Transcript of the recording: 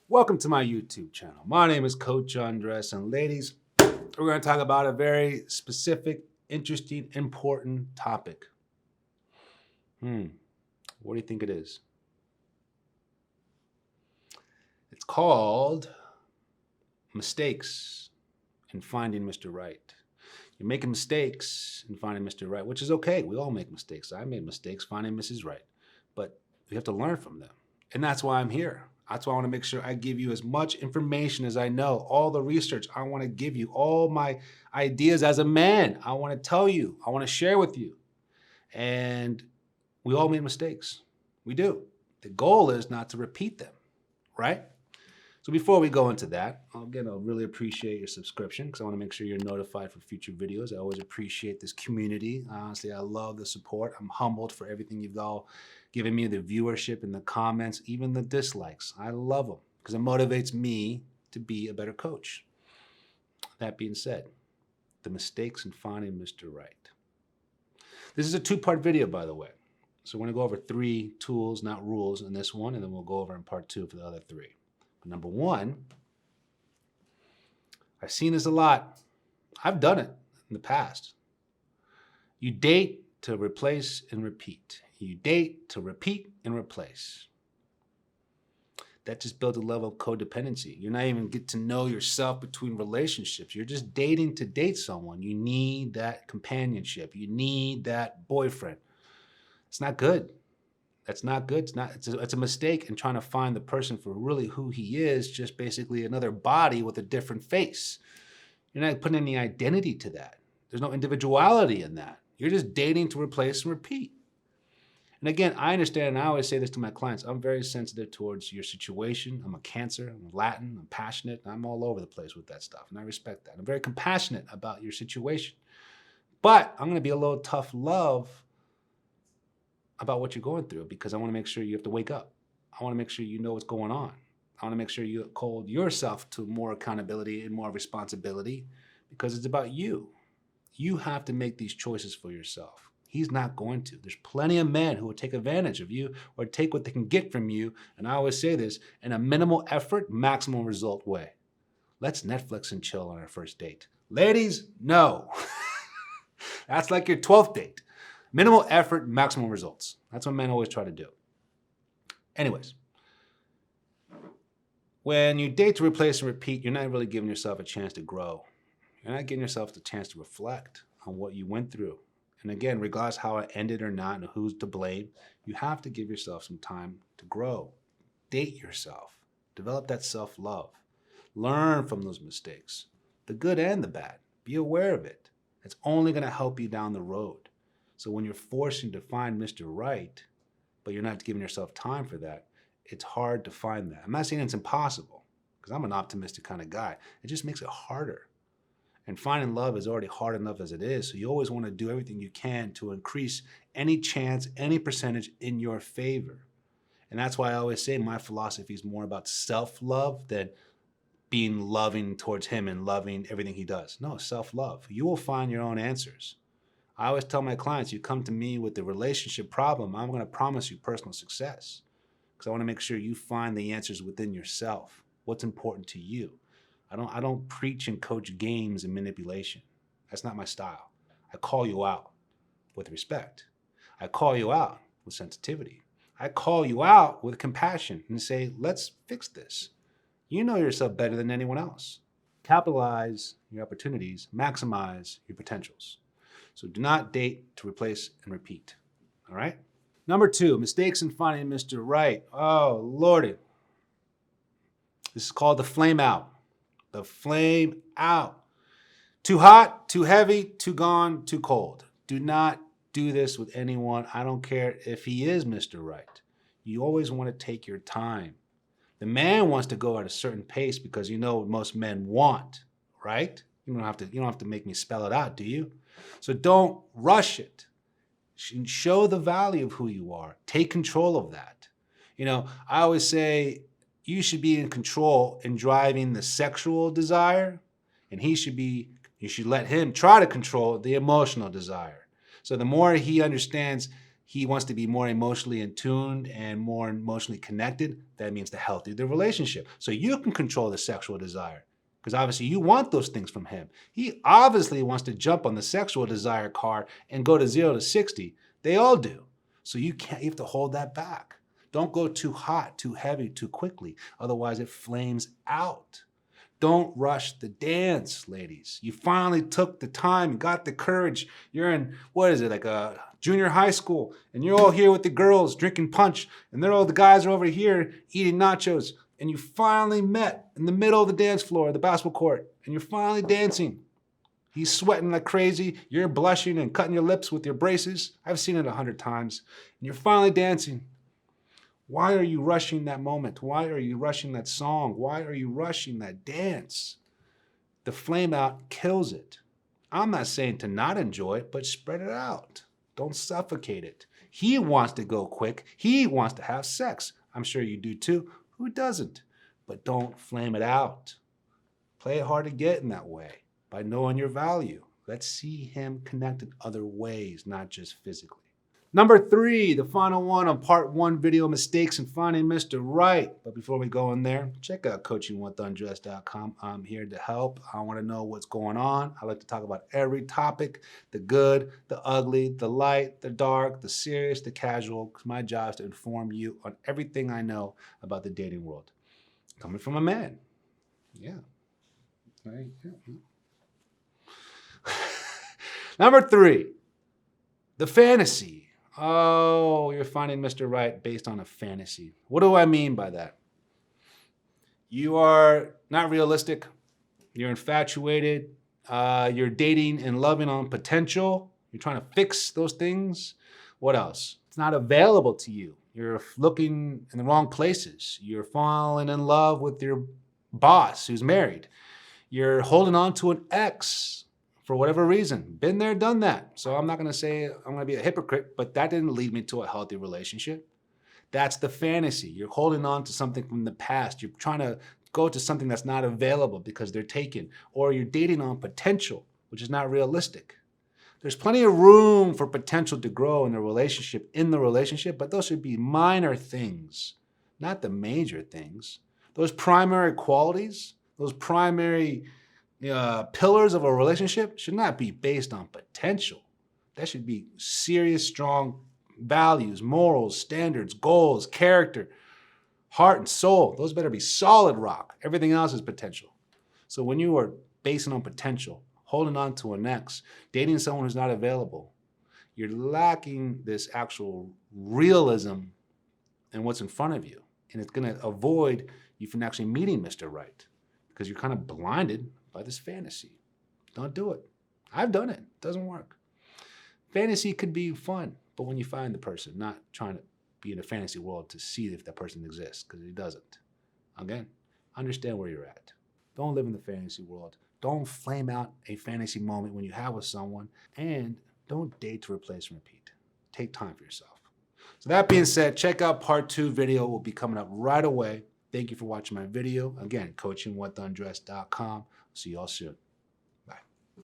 Welcome to my YouTube channel. My name is Coach Andres, and ladies, we're going to talk about a very specific, interesting, important topic. What do you think it is? It's called mistakes in finding Mr. Right. You're making mistakes in finding Mr. Right, which is okay. We all make mistakes. I made mistakes finding Mrs. Right, but we have to learn from them. And that's why I'm here. That's why I want to make sure I give you as much information as I know, all the research I want to give you, all my ideas as a man. I want to tell you, I want to share with you. And we all make mistakes. We do. The goal is not to repeat them, right? So before we go into that, again, I'll really appreciate your subscription because I want to make sure you're notified for future videos. I always appreciate this community. Honestly, I love the support. I'm humbled for everything you've all given me, the viewership and the comments, even the dislikes. I love them because it motivates me to be a better coach. That being said, the mistakes in finding Mr. Right. This is a two-part video, by the way. So we're going to go over 3 tools, not rules, in this one, and then we'll go over in part 2 for the other 3. Number 1, I've seen this a lot. I've done it in the past. You date to replace and repeat. You date to repeat and replace. That just builds a level of codependency. You're not even get to know yourself between relationships. You're just dating to date someone. You need that companionship. You need that boyfriend. It's not good. That's not good. It's a mistake in trying to find the person for really who he is, just basically another body with a different face. You're not putting any identity to that. There's no individuality in that. You're just dating to replace and repeat. And again, I understand, and I always say this to my clients, I'm very sensitive towards your situation. I'm a Cancer, I'm Latin, I'm passionate, I'm all over the place with that stuff, and I respect that. I'm very compassionate about your situation. But I'm going to be a little tough love about what you're going through because I want to make sure you have to wake up. I want to make sure you know what's going on. I want to make sure you hold yourself to more accountability and more responsibility because it's about you. You have to make these choices for yourself. He's not going to. There's plenty of men who will take advantage of you or take what they can get from you. And I always say this, in a minimal effort, maximum result way. Let's Netflix and chill on our first date. Ladies, no. That's like your 12th date. Minimal effort, maximum results. That's what men always try to do. Anyways, when you date to replace and repeat, you're not really giving yourself a chance to grow. You're not giving yourself the chance to reflect on what you went through. And again, regardless how it ended or not and who's to blame, you have to give yourself some time to grow. Date yourself. Develop that self-love. Learn from those mistakes, the good and the bad. Be aware of it. It's only going to help you down the road. So when you're forcing to find Mr. Right, but you're not giving yourself time for that, it's hard to find that. I'm not saying it's impossible, because I'm an optimistic kind of guy. It just makes it harder. And finding love is already hard enough as it is, so you always want to do everything you can to increase any chance, any percentage in your favor. And that's why I always say my philosophy is more about self-love than being loving towards him and loving everything he does. No, self-love. You will find your own answers. I always tell my clients, you come to me with the relationship problem, I'm going to promise you personal success because I want to make sure you find the answers within yourself. What's important to you? I don't preach and coach games and manipulation. That's not my style. I call you out with respect. I call you out with sensitivity. I call you out with compassion and say, let's fix this. You know yourself better than anyone else. Capitalize your opportunities, maximize your potentials. So do not date to replace and repeat, all right? Number 2, mistakes in finding Mr. Right. Oh, Lordy. This is called the flame out. The flame out. Too hot, too heavy, too gone, too cold. Do not do this with anyone. I don't care if he is Mr. Right. You always want to take your time. The man wants to go at a certain pace because you know what most men want, right? You don't have to make me spell it out, do you? So don't rush it. Show the value of who you are. Take control of that. I always say you should be in control in driving the sexual desire, and you should let him try to control the emotional desire. So the more he understands he wants to be more emotionally in tuned and more emotionally connected. That means the healthier the relationship. So you can control the sexual desire because obviously you want those things from him. He obviously wants to jump on the sexual desire car and go to 0 to 60. They all do. So you have to hold that back. Don't go too hot, too heavy, too quickly. Otherwise it flames out. Don't rush the dance, ladies. You finally took the time and got the courage. You're in, what is it, like a junior high school, and you're all here with the girls drinking punch, and the guys are over here eating nachos, and you finally met in the middle of the dance floor, the basketball court, and you're finally dancing. He's sweating like crazy. You're blushing and cutting your lips with your braces. I've seen it 100 times. And you're finally dancing. Why are you rushing that moment? Why are you rushing that song? Why are you rushing that dance? The flame out kills it. I'm not saying to not enjoy it, but spread it out. Don't suffocate it. He wants to go quick. He wants to have sex. I'm sure you do too. Who doesn't? But don't flame it out. Play it hard to get in that way by knowing your value. Let's see him connect in other ways, not just physically. Number 3, the final one on part 1 video, mistakes in finding Mr. Right. But before we go in there, check out coachingwithundressed.com. I'm here to help. I want to know what's going on. I like to talk about every topic, the good, the ugly, the light, the dark, the serious, the casual. Because my job is to inform you on everything I know about the dating world. Coming from a man. Yeah. Right. Yeah. Number 3, the fantasy. Oh, you're finding Mr. Right based on a fantasy. What do I mean by that? You are not realistic. You're infatuated. You're dating and loving on potential. You're trying to fix those things. What else? It's not available to you. You're looking in the wrong places. You're falling in love with your boss who's married. You're holding on to an ex for whatever reason. Been there, done that. So I'm not going to say I'm going to be a hypocrite, but that didn't lead me to a healthy relationship. That's the fantasy. You're holding on to something from the past. You're trying to go to something that's not available because they're taken. Or you're dating on potential, which is not realistic. There's plenty of room for potential to grow in the relationship, but those should be minor things, not the major things. Those primary qualities, those primary pillars of a relationship should not be based on potential. That should be serious, strong values, morals, standards, goals, character, heart and soul. Those better be solid rock. Everything else is potential. So when you are basing on potential, holding on to an ex, dating someone who's not available, you're lacking this actual realism in what's in front of you. And it's going to avoid you from actually meeting Mr. Right because you're kind of blinded by this fantasy. Don't do it. I've done it. It doesn't work. Fantasy could be fun, but when you find the person, not trying to be in a fantasy world to see if that person exists, because he doesn't. Again, understand where you're at. Don't live in the fantasy world. Don't flame out a fantasy moment when you have with someone, and don't date to replace and repeat. Take time for yourself. So that being said, check out part 2 video. Will be coming up right away. Thank you for watching my video. Again, coachingwithundressed.com. See y'all soon.